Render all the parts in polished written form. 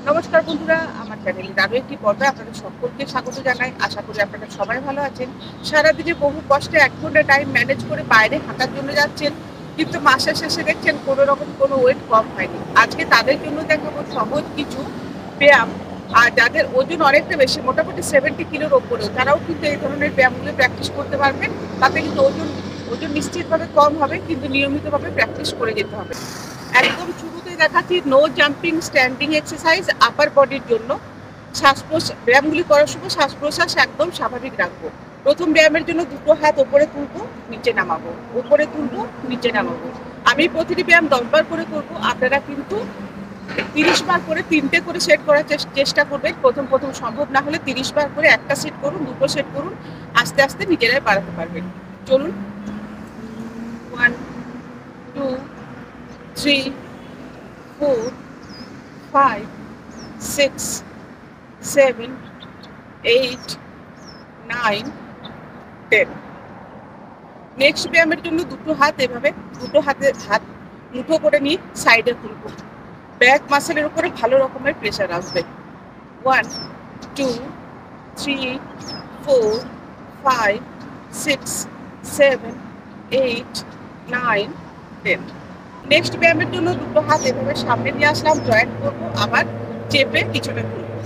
নমস্কার বন্ধুরা, আমার চ্যানেলের আরো একটি পর্বে আপনাদের সকলকে স্বাগত জানাই। আশা করি আপনারা সবাই ভালো আছেন। সারাদিনে বহু কষ্টে 1 ঘন্টা টাইম ম্যানেজ করে বাইরে হাঁটার জন্য যাচ্ছেন, কিন্তু মাসের শেষে দেখছেন কোনো রকম কোনো ওয়েট কম হয়নি। আজকে তাদের জন্য দেখাবো সহজ কিছু ব্যায়াম। আর যাদের ওজন অনেকটা বেশি, মোটামুটি 70 কিলোর ওপরেও, তারাও কিন্তু এই ধরনের ব্যায়ামগুলো প্র্যাকটিস করতে পারবেন। তাতে কিন্তু ওজন ওজন নিশ্চিতভাবে কম হবে, কিন্তু নিয়মিতভাবে প্র্যাকটিস করে যেতে হবে। একদম শুরুতে দেখাচ্ছি নো জাম্পিং স্ট্যান্ডিং এক্সারসাইজ আপার বডির জন্য। ব্যায়ামগুলি করার সময় শ্বাস প্রশ্বাস একদম স্বাভাবিক রাখবো। প্রথম ব্যায়ামের জন্য দুটো হাত ওপরে তুলবো, নিচে নামাবো, ওপরে তুলবো, নিচে নামাবো। আমি প্রতিটি ব্যায়াম 10 বার করে করবো। আপনারা কিন্তু 30 বার করে 3টে করে সেট করার চেষ্টা করবেন। প্রথম সম্ভব না হলে 30 বার করে একটা সেট করুন, দুটো সেট করুন। আস্তে আস্তে নিজেরাই বাড়াতে পারবেন। চলুন। 1 2 3 4 5 6 7 8 9 10। নেক্সট ব্যায়ামের জন্য দুটো হাত এভাবে হাত মুঠো করে নিয়ে সাইডে তুলবো। ব্যাক মাসেলের উপরে ভালো রকমের প্রেশার আসবে। 1 2 3 4 5 6 7 8 9 10। নেক্সট ব্যায়ামের জন্য দুটো হাত এভাবে সামনে নিয়ে আসলাম, জয়েন্ট করবো, আবার চেপে পিছনে তুলবো।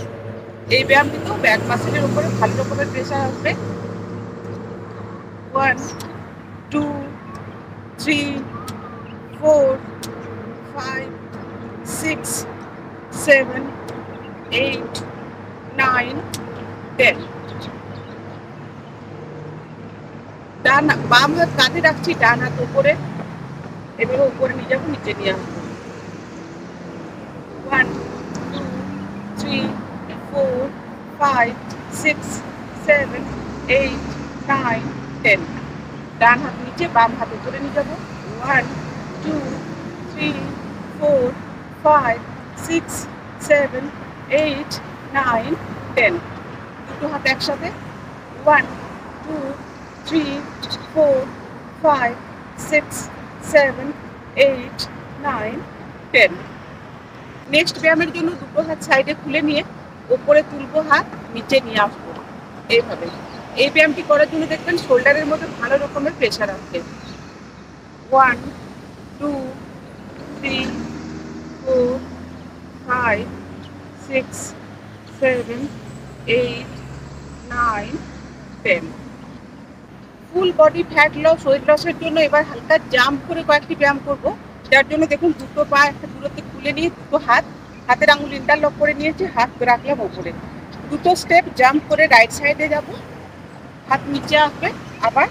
এই ব্যায়ামটিতেও ব্যাক মাসেলের উপরে ভালো রকমের প্রেশার আসবে। 1 2 3 4 5 6 7 8 9 10। বাম হাত কাঁধে রাখছি, ডান হাত উপরে, এবারে উপরে নিয়ে যাবো, নিচে নিয়ে আসবো। 1 2 3 4 5 6 7 8 9 10। ডান হাত নিচে, বাম হাত উপরে নিয়ে যাবো। 1 2 3 4 5 6 7 8 9 10। দুটো হাত একসাথে। 1 2 3 4 5 6 7 8 9 10। নেক্সট ব্যায়ামের জন্য দুটো হাত সাইডে খুলে নিয়ে ওপরে তুলবো, হাত নিচে নিয়ে আসবো এইভাবে। এই ব্যায়ামটি করার জন্য দেখবেন শোল্ডারের মধ্যে ভালো রকমের প্রেশার আসবে। 1 2 3 4 5 6 7 8 9 10। Full body fat loss, weight লসের জন্য এবার হালকা জাম্প করে কয়েকটি ব্যায়াম করব। যার জন্য দেখুন দুটো পা একটা দূরত্বে খুলে নিয়ে দুটো হাতের আঙুল ইন্টারলক করে নিয়েছি, হাত রাখলাম ওপরে। দুটো স্টেপ জাম্প করে রাইট সাইডে যাব, হাত নিচে আসবে, আবার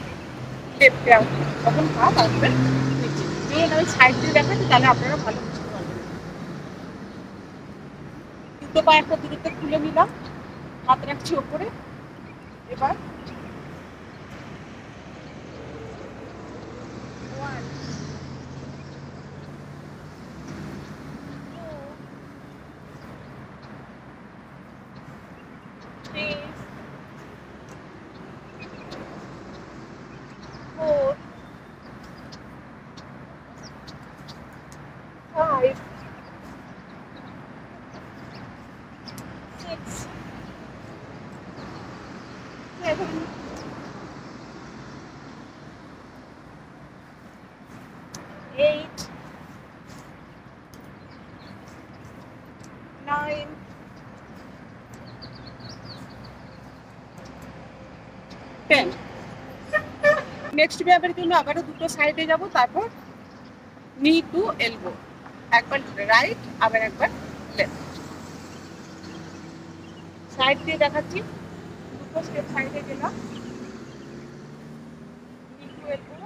লেফটে আসবে, তখন হাত আসবে নিচে। আমি সাইড দিয়ে দেখাচ্ছি, তাহলে আপনারা ভালো বুঝতে পারবেন। দুটো পা একটা দূরত্বে খুলে নিলাম, হাত রাখছি ওপরে। এবার 1 2 3 4 5 6 7 8 9 10। নেক্সট ব্যায়ামের জন্য আবারও দুটো সাইডে যাব, তারপর নি টু এলবো, একবার রাইট আবার একবার লেফট। সাইড দিয়ে দেখাচ্ছি, দুটো স্টেপ সাইডে গেলাম, নি টু এলবো,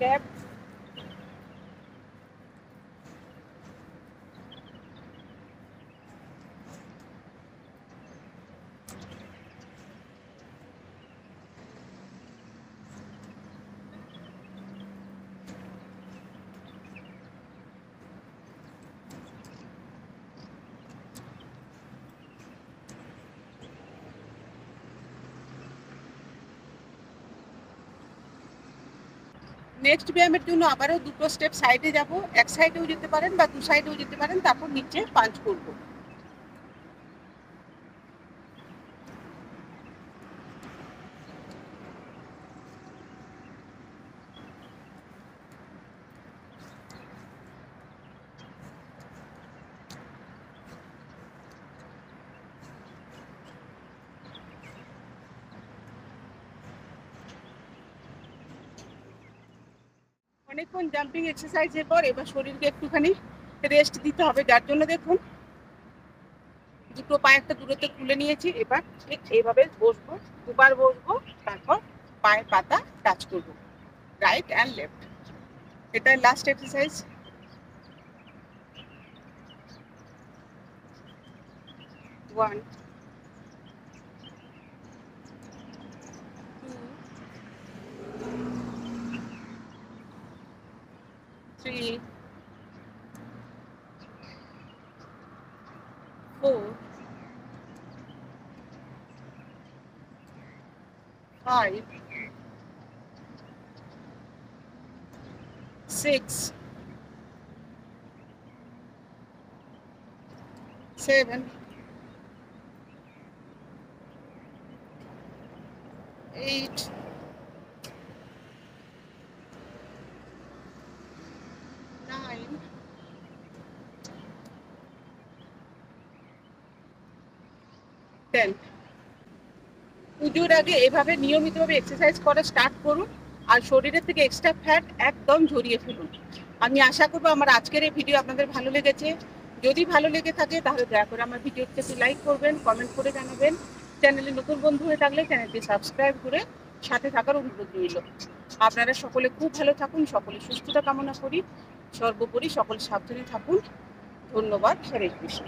লেফট নেক্সট ব্যায়ামের জন্য আবারও দুটো স্টেপ সাইডে যাব, এক সাইডেও যেতে পারেন বা দু সাইডেও যেতে পারেন, তারপর নিচে পাঞ্চ করব। অনেকক্ষণ জাম্পিং এক্সারসাইজের পর এবার শরীরকে একটুখানি রেস্ট দিতে হবে, যার জন্য দেখুন দুটো পায়ে একটা দূরত্ব খুলে নিয়েছি। এবার ঠিক এইভাবে বসবো, দুবার বসবো, তারপর পায়ের পাতা টাচ করবো, রাইট অ্যান্ড লেফট। এটাই লাস্ট এক্সারসাইজ। 1 2 3 4 5 6 7 8 9 10। পুজোর আগে এভাবে নিয়মিতভাবে এক্সারসাইজ করা স্টার্ট করুন আর শরীরের থেকে এক্সট্রা ফ্যাট একদম ঝরিয়ে ফেলুন। আমি আশা করবো আমার আজকের এই ভিডিও আপনাদের ভালো লেগেছে। যদি ভালো লেগে থাকে তাহলে দয়া করে আমার ভিডিওতে একটু লাইক করবেন, কমেন্ট করে জানাবেন। চ্যানেলে নতুন বন্ধু হয়ে থাকলে চ্যানেলটি সাবস্ক্রাইব করে সাথে থাকার অনুরোধ রইল। আপনারা সকলে খুব ভালো থাকুন, সকলে সুস্থতা কামনা করি। সর্বোপরি সকল সাবধানে থাকুন। ধন্যবাদ। হরে কৃষ্ণ।